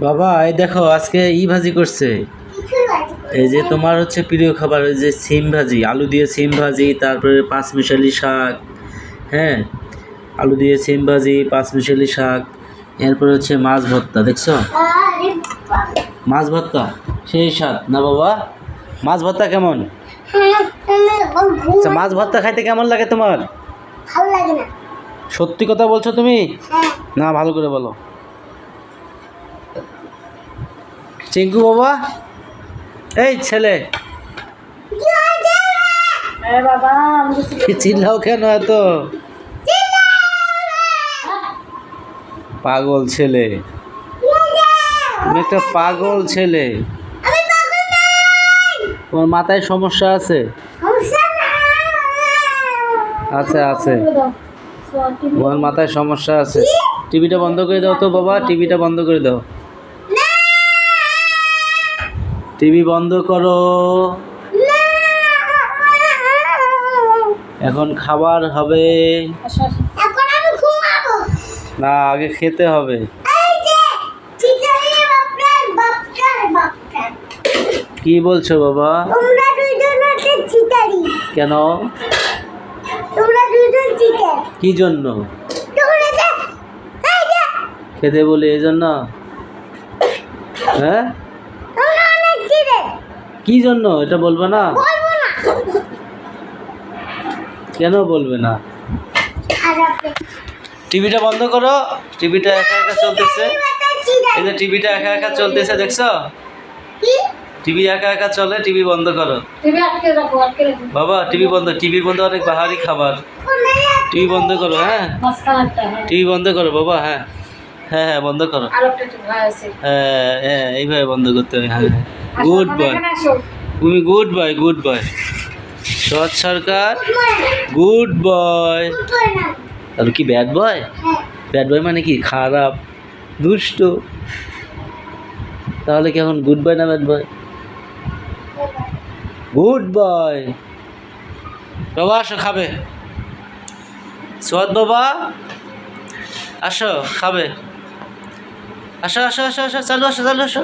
বাবা এই দেখো আজকে ভাজি করছে। এই যে তোমার হচ্ছে প্রিয় খাবার, ওই যে সিম ভাজি, আলু দিয়ে সিম ভাজি, তারপরে পাঁচমিশালি শাক। হ্যাঁ, আলু দিয়ে সিম ভাজি, পাঁচমিশালি শাক, এরপরে হচ্ছে মাছ ভর্তা। দেখছো মাছ ভর্তা সেই স্বাদ না বাবা? মাছ ভর্তা কেমন? আচ্ছা, মাছ ভর্তা খাইতে কেমন লাগে তোমার? ভালো লাগে না। সত্যি কথা বলছো তুমি? না, ভালো করে বলো। চিঙ্কু বাবা, এই ছেলে চিল্লাও কেন এত? পাগল ছেলে, তুমি একটা পাগল ছেলে। তোমার মাথায় সমস্যা আছে? আছে আছে, তোমার মাথায় সমস্যা আছে। টিভিটা বন্ধ করে দাও তো বাবা, টিভিটা বন্ধ করে দাও। টিভি বন্ধ করো। এখন খাবার হবে না, আগে খেতে হবে। কি বলছো বাবা? কেন? কি জন্য খেতে বলি? এই জন্য? হ্যাঁ, কি জন্য এটা বলবে না? কেন বলবে না? টিভিটা বন্ধ করো। টিভিটা একা একা চলতেছে। এই যে টিভিটা একা একা চলতেছে, দেখছো? টিভি একা একা চলে, টিভি বন্ধ করো বাবা। টিভি বন্ধ, টিভির মধ্যে অনেক বাহারি খাবার। টিভি বন্ধ করো। হ্যাঁ, টিভি বন্ধ করো বাবা। হ্যাঁ হ্যাঁ হ্যাঁ, বন্ধ করো। হ্যাঁ হ্যাঁ, এইভাবে বন্ধ করতে হবে। হ্যাঁ, গুড বয়, তুমি গুড বয়, গুড বয়। সৎ সরকার গুড বয়। তাহলে কি ব্যাড বয়? ব্যাড বয় মানে কি? খারাপ, দুষ্ট। তাহলে কি এখন গুড বয় না ব্যাড বয়? Good boy. বাবা আসো, খাবে? সোয়াদ বাবা আসো, খাবে? আসো আসো আসো আসো, চালু আসো, চালু আসো।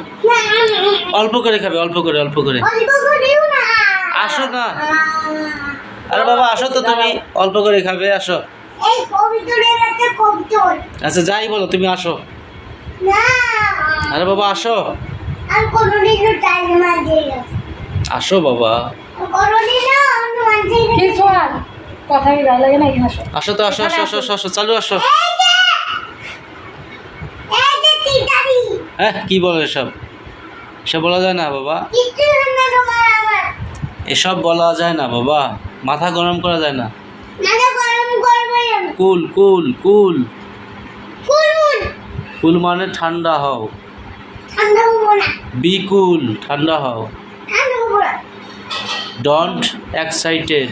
অল্প করে খাবে, অল্প করে, অল্প করে। আসো না, আরে বাবা আসো তো, তুমি অল্প করে খাবে, আসো। আচ্ছা যাই বলো, তুমি আসো। আরে বাবা আসো, আসো বাবা। আসো তো, আসো আসো আসো আসো, চালু আসো। হ্যাঁ, কি বলো এসব? এসব বলা যায় না বাবা, এসব বলা যায় না বাবা। মাথা গরম করা যায় না। কুল কুল কুল, কুল মানে ঠান্ডা হও। বি কুল, ঠান্ডা হও। Don't excited.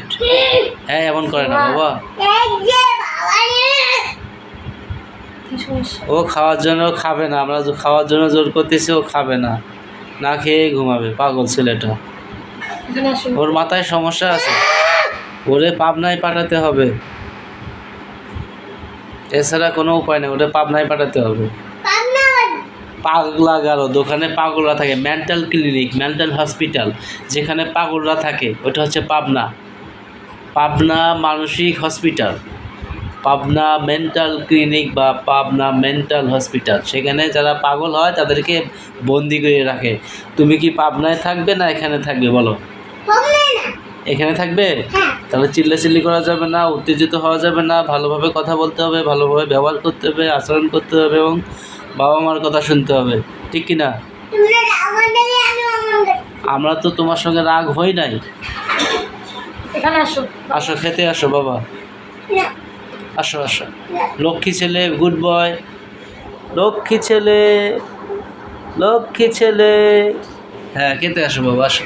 হ্যাঁ, এমন করে না বাবা। ও খাওয়ার জন্য খাবে না, আমরা খাওয়ার জন্য জোর করতেছি, ও খাবে না, না খেয়ে ঘুমাবে। পাগল ছেলেটা, ওর মাথায় সমস্যা আছে। ওরে পাবনায় পাঠাতে হবে, এছাড়া কোনো উপায় নেই। ওটা পাবনায় পাঠাতে হবে। পাগলা গারো, দোকানে পাগলরা থাকে। মেন্টাল ক্লিনিক, মেন্টাল হসপিটাল, যেখানে পাগলরা থাকে, ওটা হচ্ছে পাবনা। পাবনা মানসিক হসপিটাল, পাবনা মেন্টাল ক্লিনিক বা পাবনা মেন্টাল হসপিটাল। সেখানে যারা পাগল হয় তাদেরকে বন্দি করে রাখে। তুমি কি পাবনায় থাকবে না এখানে থাকবে বলো? এখানে থাকবে। তাহলে চিল্লাচিল্লি করা যাবে না, উত্তেজিত হওয়া যাবে না, ভালোভাবে কথা বলতে হবে, ভালোভাবে ব্যবহার করতে হবে, আচরণ করতে হবে, এবং বাবা মার কথা শুনতে হবে, ঠিক কি না? আমরা তো তোমার সঙ্গে রাগ হই নাই। আসো, খেতে আসো বাবা, আসো আসো। লক্ষ্মী ছেলে, গুড বয়, লক্ষ্মী ছেলে, লক্ষ্মী ছেলে। হ্যাঁ, খেতে আসো বাবা, আসো।